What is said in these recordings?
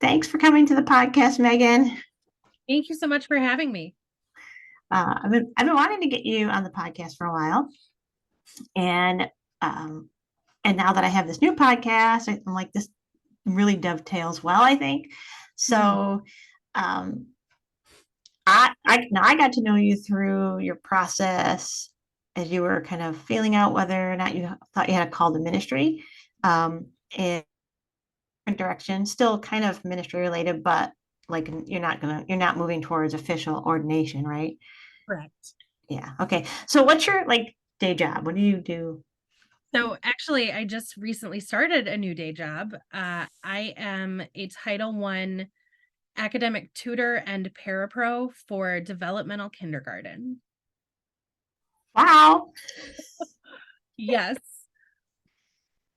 Thanks for coming to the podcast, Megan. Thank you so much for having me. I've been wanting to get you on the podcast for a while, and um, and now that I have this new podcast, I'm like this really dovetails well, I think. Mhm. So, um, I got to know you through your process as you were kind of feeling out whether or not you thought you had a call to ministry, in different direction, still kind of ministry related, but like you're not moving towards official ordination, right? Correct. Yeah. Okay. So what's your like day job? What do you do? So actually, I just recently started a new day job. I am a Title I academic tutor and parapro for developmental kindergarten. Wow. Yes.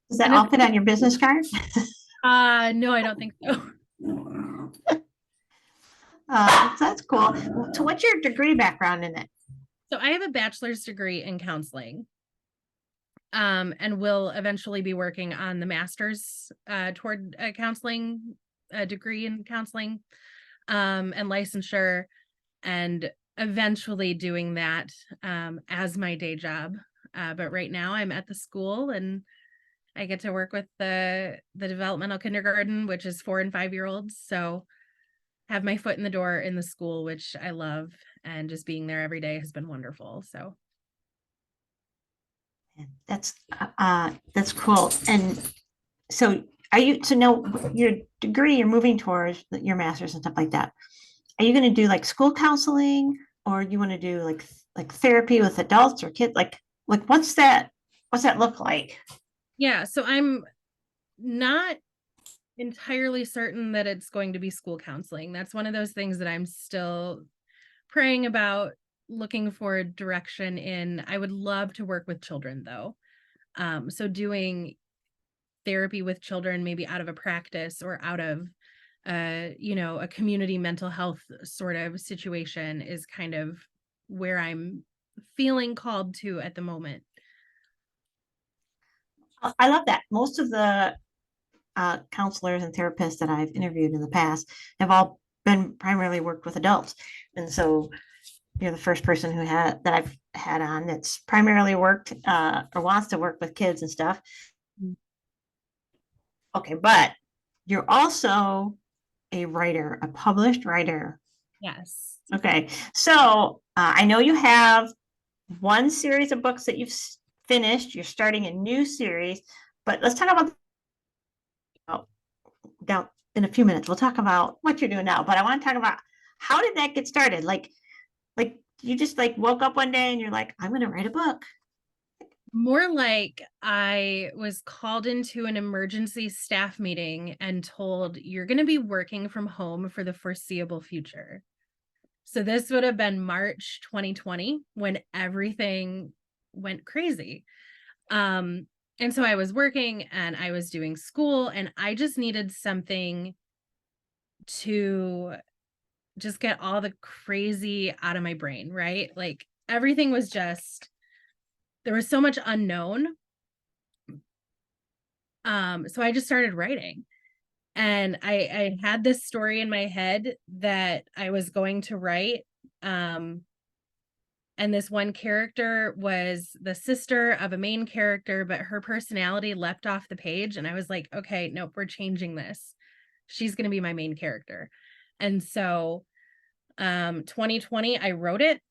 Does that And all it's fit on your business card? no, I don't think so. So that's cool. So what's your degree background in it? So I have a bachelor's degree in counseling. And will eventually be working on the master's toward a counseling a degree in counseling and licensure, and eventually doing that as my day job. But right now I'm at the school and I get to work with the developmental kindergarten, which is 4 and 5 year olds. So have my foot in the door in the school, which I love, and just being there every day has been wonderful. So That's cool. And so are you so now your degree you're moving towards your master's and stuff like that. Are you going to do like school counseling or you want to do like therapy with adults or kids? Like what's that look like? yeah, so I'm not entirely certain that it's going to be school counseling. That's one of those things that I'm still praying about, looking for direction in. I would love to work with children though. So doing therapy with children, maybe out of a practice or out of a community mental health sort of situation is kind of where I'm feeling called to at the moment. I love that. Most of the counselors and therapists that I've interviewed in the past have all been primarily worked with adults. And so you're the first person who had that I've had on that's primarily worked or wants to work with kids and stuff. Okay, but you're also a writer, a published writer. Yes. Okay, so I know you have one series of books that you've finished. You're starting a new series, but let's talk about down in a few minutes. We'll talk about what you're doing now, but I want to talk about how did that get started? Like you just like woke up one day and you're like, I'm going to write a book. More like I was called into an emergency staff meeting and told you're going to be working from home for the foreseeable future. So this would have been March 2020 when everything went crazy. And so I was working and I was doing school and I just needed something to just get all the crazy out of my brain, right? Like everything was just there was so much unknown. So I just started writing. And I had this story in my head that I was going to write. Um, and this one character was the sister of a main character, but her personality leapt off the page. And I was like, okay, nope, we're changing this. She's going to be my main character. And so 2020, I wrote it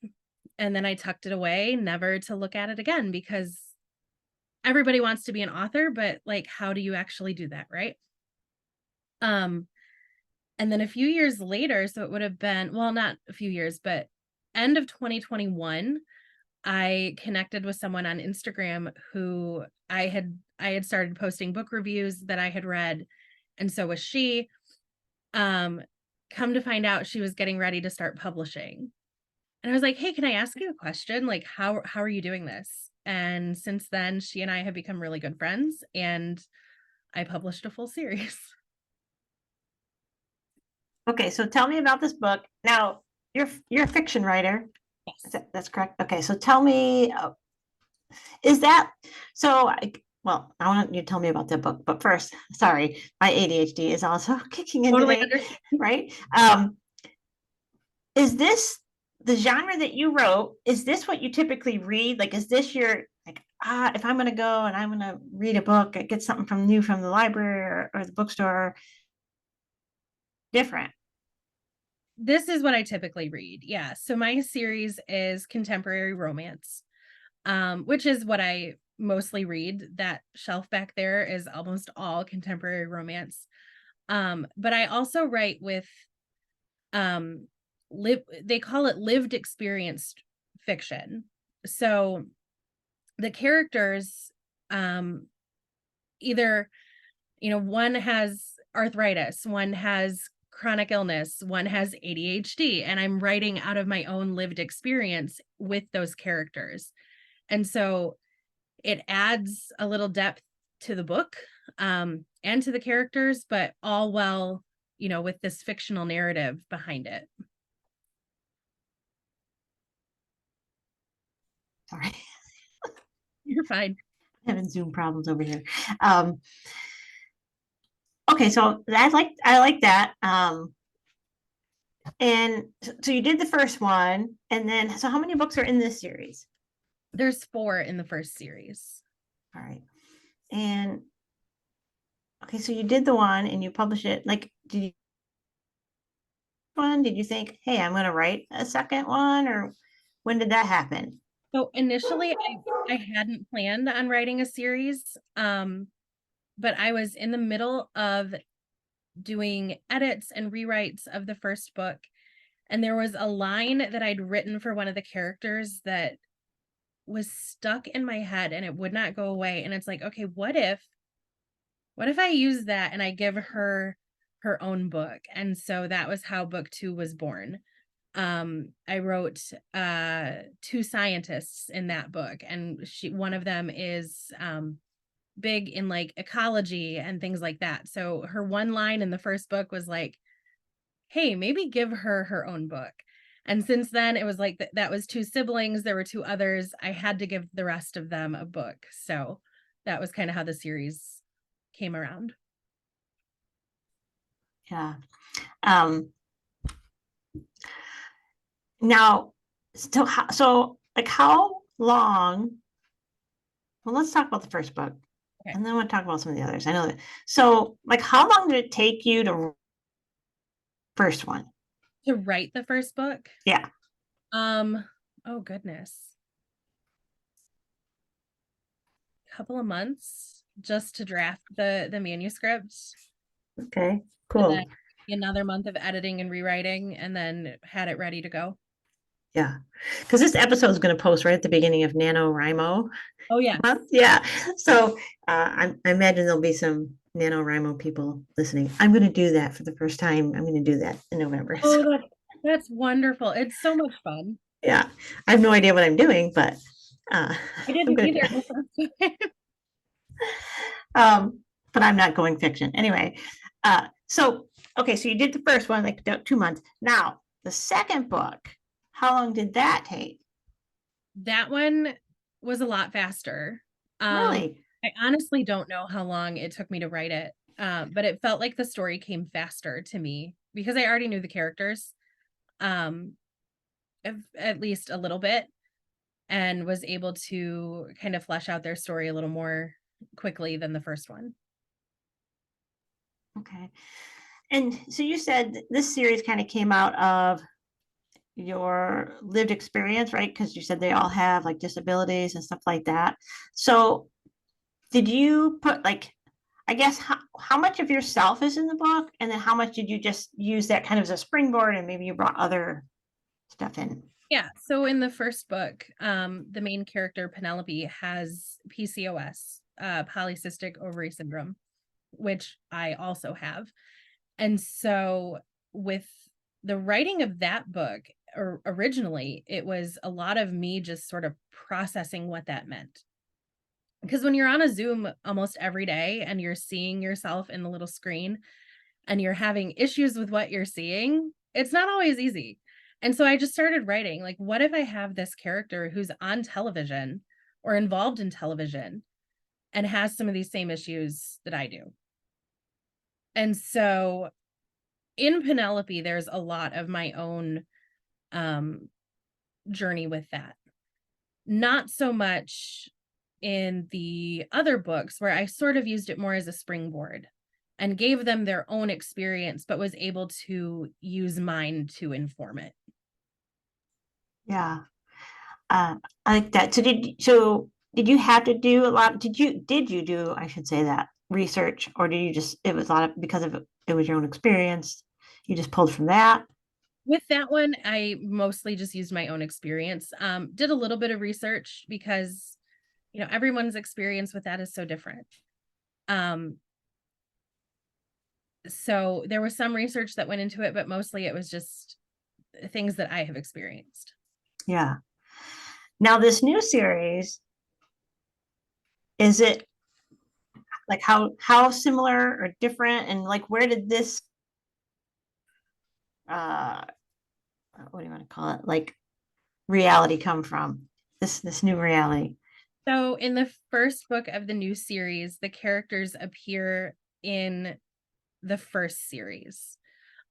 and then I tucked it away, never to look at it again because everybody wants to be an author, but like, how do you actually do that? Right. Um, And then a few years later, so it would have been, well, not a few years, but end of 2021, I connected with someone on Instagram who I had started posting book reviews that I had read, and so was she. Um, Come to find out she was getting ready to start publishing. And I was like, "Hey, can I ask you a question? Like how are you doing this?" And since then, she and I have become really good friends, and I published a full series. Okay, so tell me about this book. Now, you're a fiction writer. Yes. That's correct. Okay, so tell me, is that so? well, I want you to tell me about that book, but first, sorry, my ADHD is also kicking in Totally today, understand. right? Is this the genre that you wrote? Is this what you typically read? Like, is this your like, if I'm gonna go and I'm gonna read a book, get something from new from the library or the bookstore, different. This is what I typically read. Yeah. So my series is contemporary romance, which is what I mostly read. That shelf back there is almost all contemporary romance. But I also write with live they call it lived experienced fiction. So the characters um either, one has arthritis, one has chronic illness, one has ADHD, and I'm writing out of my own lived experience with those characters. And so it adds a little depth to the book, and to the characters, but all while, with this fictional narrative behind it. Sorry, You're fine. having Zoom problems over here. Um, okay, so I like that. And so you did the first one, and then so how many books are in this series? There's 4 in the first series. All right. And okay, so you did the one and you published it. Like, did you think, hey, I'm gonna write a second one, or when did that happen? So initially I hadn't planned on writing a series, but I was in the middle of doing edits and rewrites of the first book, and there was a line that I'd written for one of the characters that was stuck in my head and it would not go away. And it's like, okay, what if I use that and I give her her own book? And so that was how book 2 was born. I wrote 2 scientists in that book, and one of them is big in like ecology and things like that. So her one line in the first book was like, hey, maybe give her her own book. And since then it was like that was 2 siblings, there were 2 others. I had to give the rest of them a book. So that was kind of how the series came around. Yeah. Um, now, so like how long? Well, let's talk about the first book, Okay. and then we'll talk about some of the others. I know that. So, like, how long did it take you to first one? To write the first book, Yeah. oh goodness, couple of months just to draft the manuscript, Okay. and then Cool. another month of editing and rewriting, and then had it ready to go. Yeah. Because this episode is going to post right at the beginning of NaNoWriMo Oh yeah. month. Yeah. So I imagine there'll be some NaNoWriMo people listening. I'm going to do that for the first time. I'm going to do that in November. So, Oh, that's wonderful. It's so much fun. yeah. I have no idea what I'm doing, but uh, I I'm didn't going to either do the first time. it. But I'm not going fiction. Anyway, so, okay. So you did the first one, like 2 months. Now, the second book, how long did that take? That one was a lot faster. Um, Really? I honestly don't know how long it took me to write it, but it felt like the story came faster to me because I already knew the characters, um, at least a little bit, and was able to kind of flesh out their story a little more quickly than the first one. Okay. And so you said this series kind of came out of your lived experience, right? Because you said they all have like disabilities and stuff like that. So did you put like, I guess, how much of yourself is in the book? And then how much did you just use that kind of as a springboard and maybe you brought other stuff in? Yeah. So in the first book, the main character Penelope has PCOS, polycystic ovary syndrome, which I also have. And so with the writing of that book, or originally, it was a lot of me just sort of processing what that meant. Because when you're on a Zoom almost every day and you're seeing yourself in the little screen and you're having issues with what you're seeing, it's not always easy. And so I just started writing, like, what if I have this character who's on television or involved in television, and has some of these same issues that I do. And so in Penelope, there's a lot of my own journey with that. Not so much in the other books, where I sort of used it more as a springboard and gave them their own experience, but was able to use mine to inform it. Yeah. I like that. So did you have to do a lot? Did you do, I should say that, research, or did you just, it was a lot of, because of it was your own experience, you just pulled from that? With that one, I mostly just used my own experience. Did a little bit of research because, everyone's experience with that is so different. So there was some research that went into it, but mostly it was just things that I have experienced. Yeah. Now this new series, is it like how similar or different, and like where did this uh what do you want to call it, like reality come from? This new reality. So in the first book of the new series, the characters appear in the first series.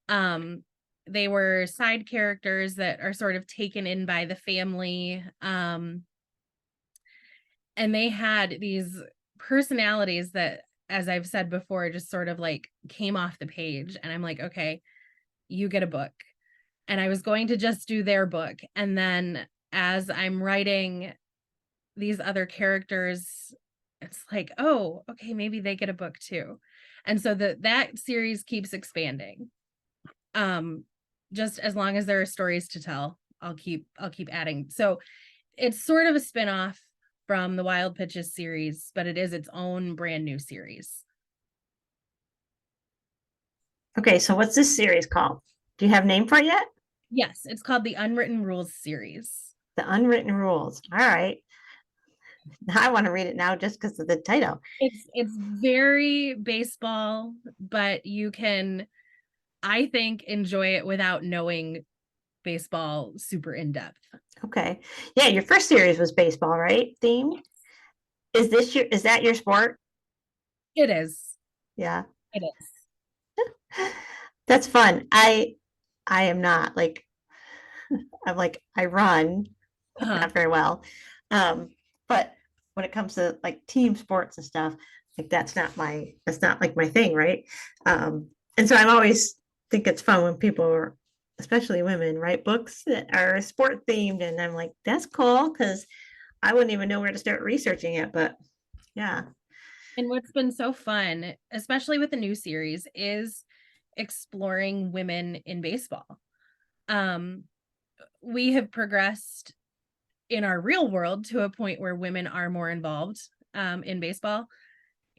They were side characters that are sort of taken in by the family. And they had these personalities that, as I've said before, just sort of like came off the page. And I'm like, okay, you get a book. And I was going to just do their book. And then as I'm writing these other characters, it's like, oh, okay, maybe they get a book too. And so that series keeps expanding. Just as long as there are stories to tell, I'll keep adding. So it's sort of a spin-off from the Wild Pitches series, but it is its own brand new series. Okay, so what's this series called? Do you have a name for it yet? Yes, it's called the Unwritten Rules series. The Unwritten Rules. All right. I want to read it now just because of the title. It's very baseball, but you can, I think, enjoy it without knowing baseball super in depth. Okay. Yeah, your first series was baseball, right? Themed. Is that your sport? It is. Yeah. It is. That's fun. I am not like, I'm like, I run Uh-huh. not very well. But when it comes to like team sports and stuff, like that's not like my thing, right? And so I'm always think it's fun when people are, especially women, write books that are sport themed, and I'm like, that's cool because I wouldn't even know where to start researching it. But yeah, And what's been so fun, especially with the new series, is exploring women in baseball. Um, we have progressed in our real world to a point where women are more involved in baseball,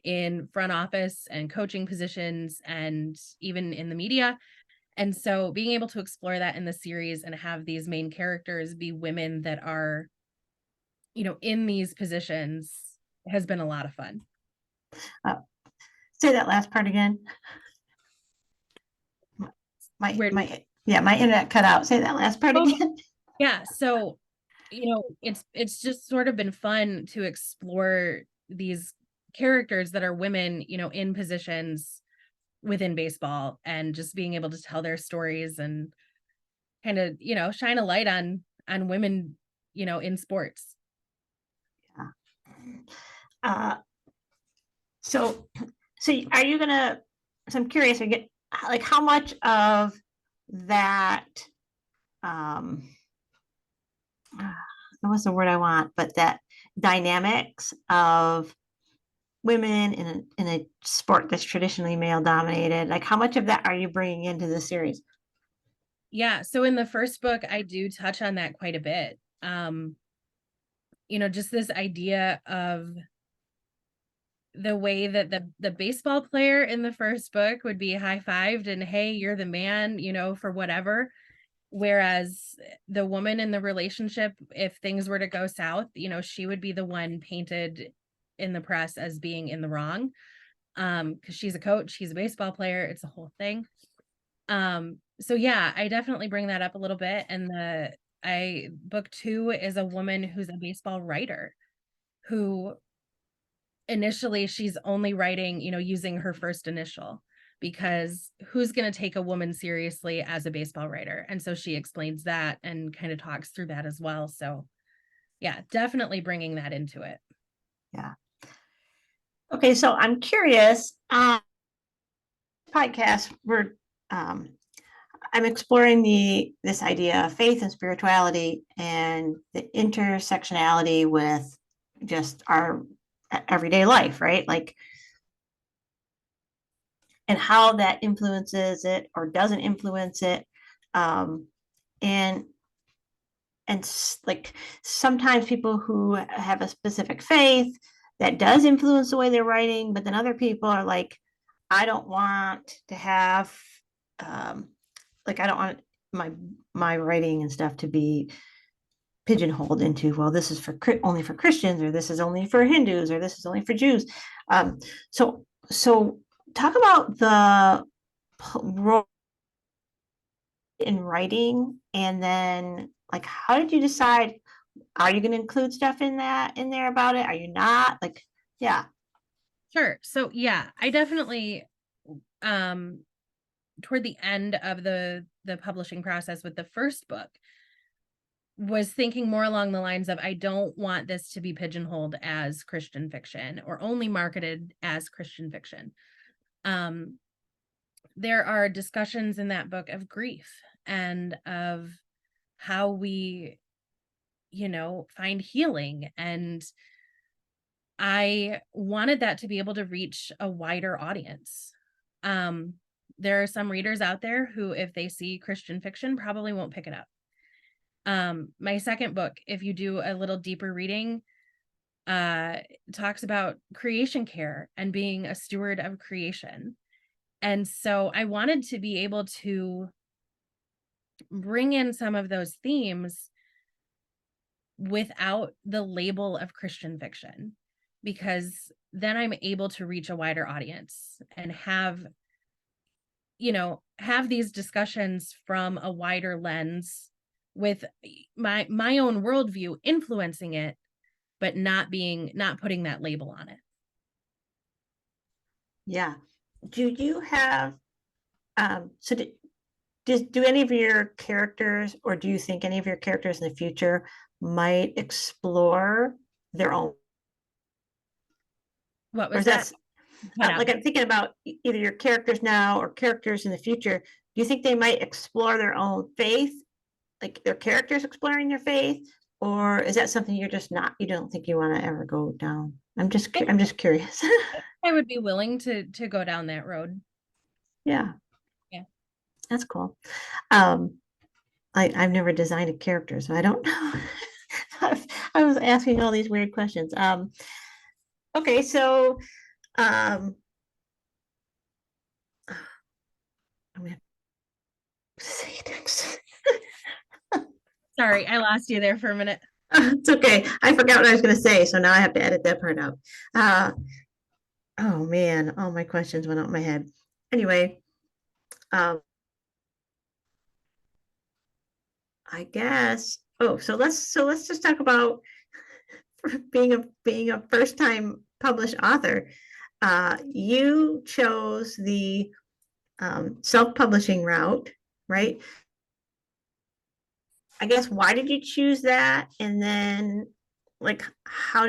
in front office and coaching positions, and even in the media. And so being able to explore that in the series and have these main characters be women that are, in these positions has been a lot of fun. uh, say that last part again. Where My internet cut out. Say that last part Oh, again. yeah. So, it's just sort of been fun to explore these characters that are women, in positions within baseball, and just being able to tell their stories and kind of, shine a light on women, in sports. Yeah. Uh, so are you gonna? So I'm curious. I get like how much of that um what's the word I want, but that dynamics of women in a sport that's traditionally male dominated, like how much of that are you bringing into the series? Yeah. So in the first book, I do touch on that quite a bit. Just this idea of the way that the baseball player in the first book would be high-fived and, hey, you're the man, for whatever. Whereas the woman in the relationship, if things were to go south, she would be the one painted in the press as being in the wrong. Because she's a coach, she's a baseball player, it's a whole thing. So yeah, I definitely bring that up a little bit. And book 2 is a woman who's a baseball writer who initially she's only writing, using her first initial, because who's going to take a woman seriously as a baseball writer? And so she explains that and kind of talks through that as well. So yeah, definitely bringing that into it. Yeah. Okay, so I'm curious. Podcast, um, I'm exploring this idea of faith and spirituality and the intersectionality with just our everyday life, right? Like, and how that influences it or doesn't influence it. Um, and like sometimes people who have a specific faith that does influence the way they're writing, but then other people are like, I don't want to have um, like I don't want my writing and stuff to be pigeonholed into, well, this is for only for Christians, or this is only for Hindus, or this is only for Jews. Um, so talk about the role in writing, and then like how did you decide, are you going to include stuff in there about it, are you not, like, yeah. Sure. So yeah, I definitely um toward the end of the publishing process with the first book was thinking more along the lines of, I don't want this to be pigeonholed as Christian fiction or only marketed as Christian fiction. Um, there are discussions in that book of grief and of how we, find healing. And I wanted that to be able to reach a wider audience. Um, there are some readers out there who, if they see Christian fiction, probably won't pick it up. My second book, if you do a little deeper reading, talks about creation care and being a steward of creation. And so I wanted to be able to bring in some of those themes without the label of Christian fiction, because then I'm able to reach a wider audience and have these discussions from a wider lens with my own worldview influencing it, but not putting that label on it. Yeah. Do you have so do any of your characters, or do you think any of your characters in the future might explore their own, What or was is that? that Cut out like, there. I'm thinking about either your characters now or characters in the future, do you think they might explore their own faith, like their characters exploring their faith, or is that something you're just not, you don't think you want to ever go down? I'm just curious. I would be willing to go down that road. Yeah, Yeah. that's cool. um I've never designed a character, so I don't know. I was asking all these weird questions. Okay, so um, I'm gonna say next. Sorry, I lost you there for a minute. It's okay. I forgot what I was gonna say, so now I have to edit that part out. Uh, oh man, all my questions went out my head. Anyway, um, I guess. Oh, so let's just talk about being a first time published author. You chose the self-publishing route, right? I guess, why did you choose that? And then like how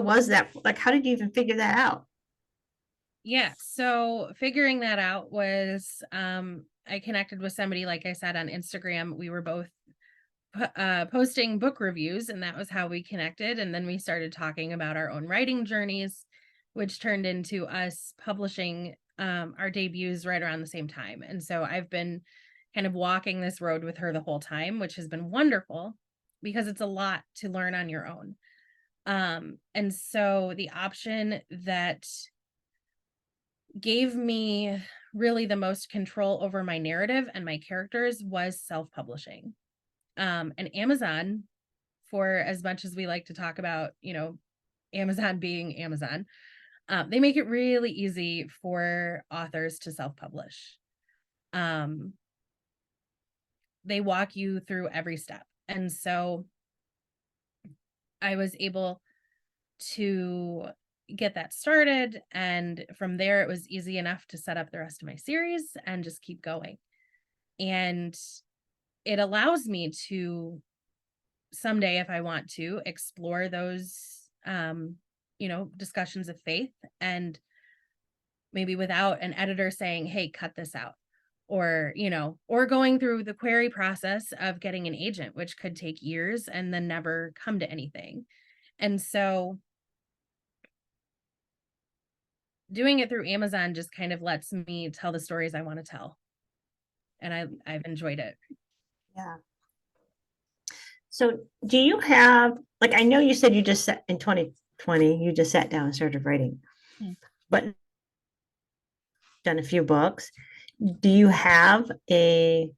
was that? Like how did you even figure that out? Yeah, so figuring that out was I connected with somebody, like I said, on Instagram. We were both posting book reviews, and that was how we connected. And then we started talking about our own writing journeys, which turned into us publishing our debuts right around the same time. And so I've been kind of walking this road with her the whole time, which has been wonderful because it's a lot to learn on your own. And so the option that gave me really the most control over my narrative and my characters was self-publishing. And Amazon, for as much as we like to talk about, Amazon being Amazon, they make it really easy for authors to self-publish. Um, they walk you through every step. And so I was able to, get that started. And from there, it was easy enough to set up the rest of my series and just keep going. And it allows me to someday, if I want to, explore those, discussions of faith, and maybe without an editor saying, hey, cut this out. Or going through the query process of getting an agent, which could take years and then never come to anything. And so doing it through Amazon just kind of lets me tell the stories I want to tell. And I've enjoyed it. Yeah. So do you have, like, I know you said you just in 2020, you just sat down and started writing, Mm. but done a few books. Do you have a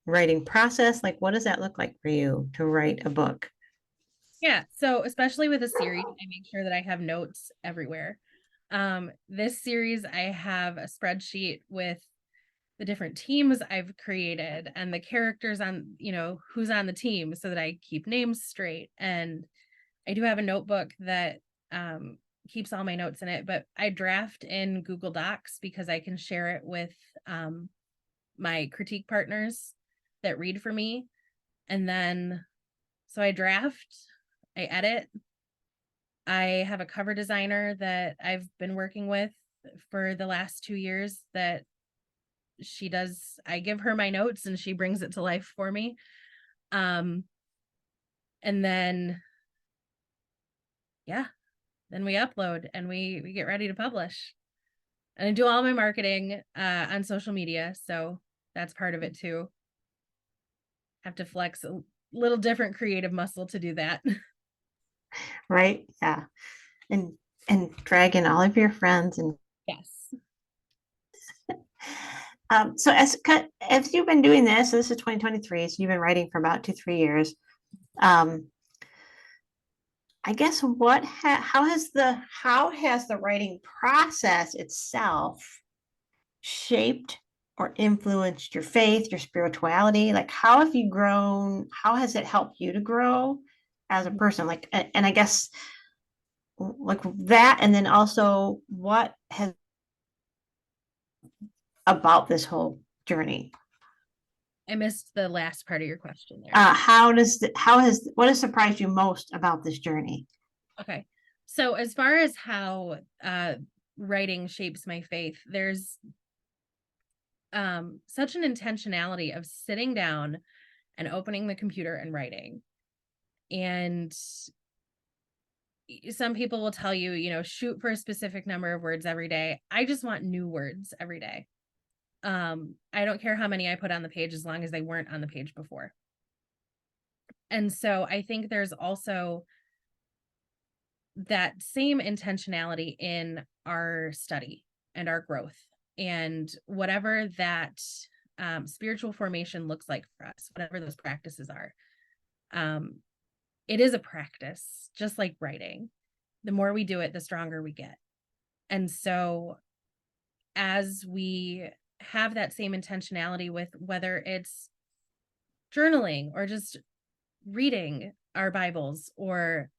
writing process? Like, what does that look like for you to write a book? Yeah. So especially with a series, I make sure that I have notes everywhere. This series, I have a spreadsheet with the different teams I've created and the characters on, who's on the team, so that I keep names straight. And I do have a notebook that keeps all my notes in it, but I draft in Google Docs because I can share it with my critique partners that read for me. And then, so I draft, I edit. I have a cover designer that I've been working with for the last 2 years that I give her my notes and she brings it to life for me. And then, yeah, then we upload and we get ready to publish. And I do all my marketing on social media, so that's part of it too. Have to flex a little different creative muscle to do that. Right? Yeah. And drag in all of your friends and Yes. so as you've been doing this, so this is 2023, so you've been writing for about 2-3 years. Um, I guess how has the writing process itself shaped or influenced your faith, your spirituality? Like, how have you grown? How has it helped you to grow as a person? Like, and I guess like that, and then also what has about this whole journey? I missed the last part of your question there. What has surprised you most about this journey? Okay. So as far as how writing shapes my faith, there's such an intentionality of sitting down and opening the computer and writing. And some people will tell you, shoot for a specific number of words every day. I just want new words every day. I don't care how many I put on the page as long as they weren't on the page before. And so I think there's also that same intentionality in our study and our growth, and whatever that spiritual formation looks like for us, whatever those practices are. It is a practice, just like writing. The more we do it, the stronger we get. And so as we have that same intentionality with whether it's journaling or just reading our Bibles or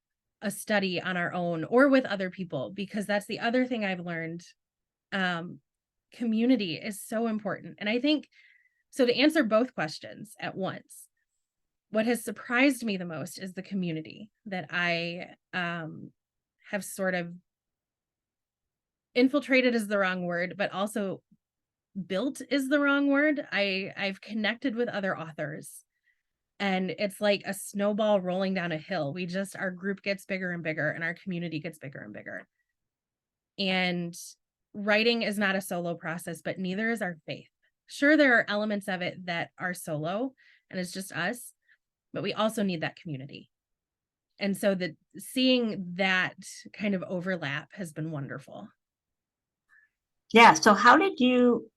a study on our own or with other people, because that's the other thing I've learned. Community is so important. And I think, so to answer both questions at once, what has surprised me the most is the community that I have sort of infiltrated is the wrong word, but also built is the wrong word. I've connected with other authors, and it's like a snowball rolling down a hill. Our group gets bigger and bigger and our community gets bigger and bigger. And writing is not a solo process, but neither is our faith. Sure, there are elements of it that are solo and it's just us, but we also need that community. And so seeing that kind of overlap has been wonderful. Yeah. So how did you?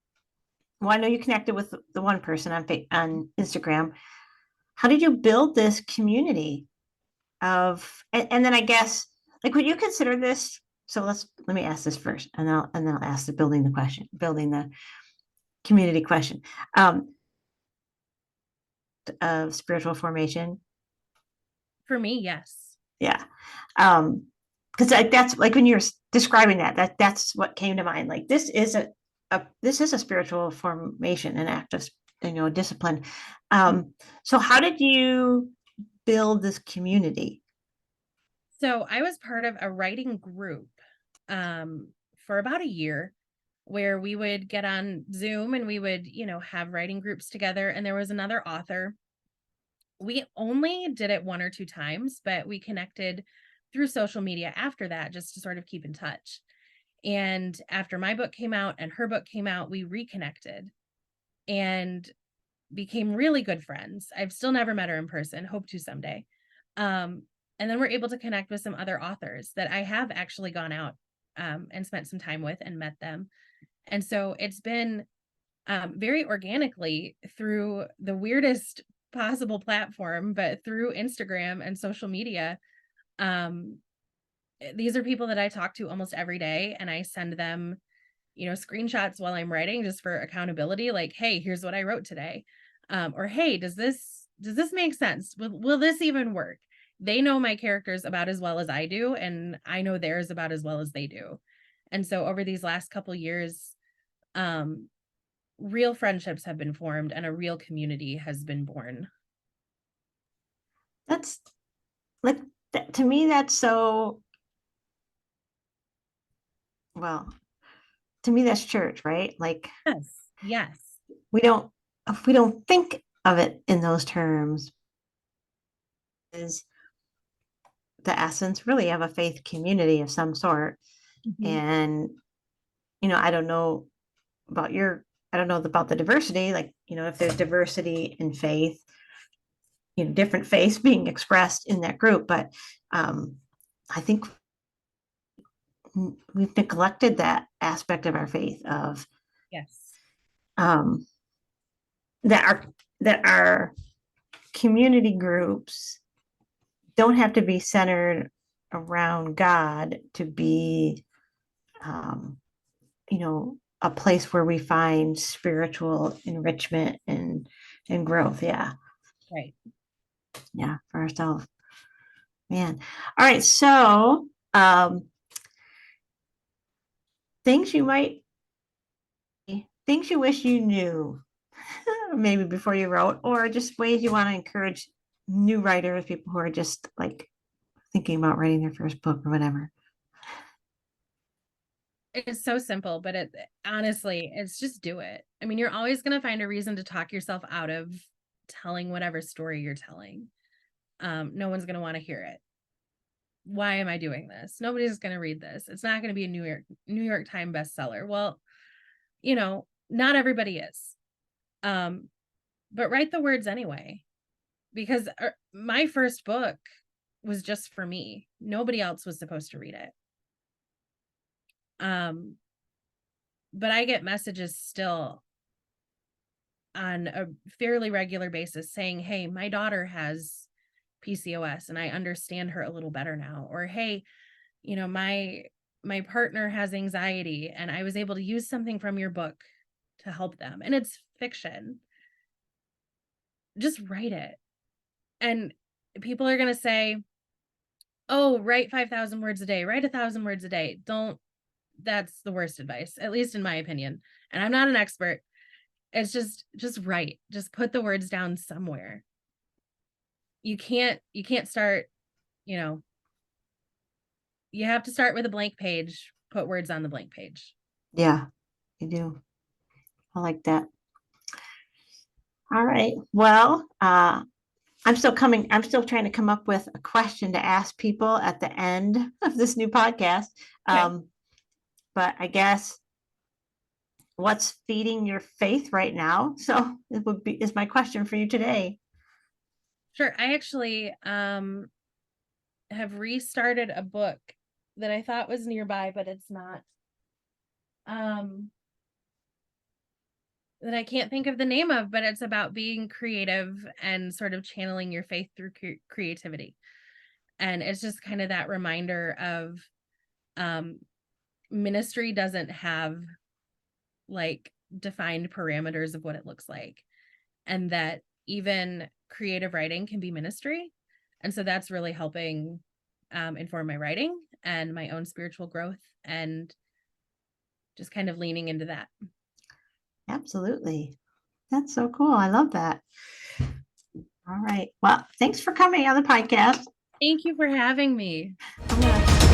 Well, I know you connected with the one person on Instagram. How did you build this community and then I guess, like, would you consider this? So let me ask this first, and then I'll ask building the community question of spiritual formation. For me, yes. Yeah. Um, because that's like when you're describing that's what came to mind. Like this is this is a spiritual formation, an act of discipline. So how did you build this community? So I was part of a writing group for about a year where we would get on Zoom and we would, have writing groups together. And there was another author. We only did it one or two times, but we connected through social media after that just to sort of keep in touch. And after my book came out and her book came out, we reconnected and became really good friends. I've still never met her in person, hope to someday. And then we're able to connect with some other authors that I have actually gone out and spent some time with and met them. And so it's been very organically through the weirdest possible platform, but through Instagram and social media. Um, these are people that I talk to almost every day, and I send them, screenshots while I'm writing just for accountability. Like, hey, here's what I wrote today. Or hey, does this make sense? Will this even work? They know my characters about as well as I do, and I know theirs about as well as they do. And so over these last couple years, um, real friendships have been formed and a real community has been born. That's like to me that's so well, to me that's church, right? Like Yes. Yes. we don't if we don't think of it in those terms is the essence really of a faith community of some sort. Mhm. And I don't know about I don't know about the diversity, like, if there's diversity in faith, different faiths being expressed in that group, but I think we've neglected that aspect of our faith of Yes. um, that our community groups don't have to be centered around God to be, um, a place where we find spiritual enrichment and growth. Yeah, Right. yeah, for ourselves, man. All right, so things you might things you wish you knew maybe before you wrote, or just ways you want to encourage new writers, people who are just like thinking about writing their first book or whatever. It's so simple, but honestly, it's just do it. I mean, you're always going to find a reason to talk yourself out of telling whatever story you're telling. No one's going to want to hear it. Why am I doing this? Nobody's going to read this. It's not going to be a New York Times bestseller. Well, not everybody is. Um, but write the words anyway, because my first book was just for me. Nobody else was supposed to read it. Um, but I get messages still on a fairly regular basis saying, hey, my daughter has PCOS and I understand her a little better now. Or, hey, my partner has anxiety and I was able to use something from your book to help them. And it's fiction. Just write it. And people are going to say, oh, write 5,000 words a day, write 1,000 words a day. Don't, that's the worst advice, at least in my opinion. And I'm not an expert. It's just write, just put the words down somewhere. You can't start, you know, you have to start with a blank page, put words on the blank page. Yeah, you do. I like that. All right. Well, I'm still trying to come up with a question to ask people at the end of this new podcast. Okay. Um, but I guess what's feeding your faith right now? So it would be is my question for you today. Sure. I actually have restarted a book that I thought was nearby, but it's not. Um that I can't think of the name of, but it's about being creative and sort of channeling your faith through creativity. And it's just kind of that reminder of um ministry doesn't have like defined parameters of what it looks like, and that even creative writing can be ministry. And so that's really helping inform my writing. and my own spiritual growth, and just kind of leaning into that. Absolutely. That's so cool. I love that. All right. Well, thanks for coming on the podcast. Thank you for having me. I'm gonna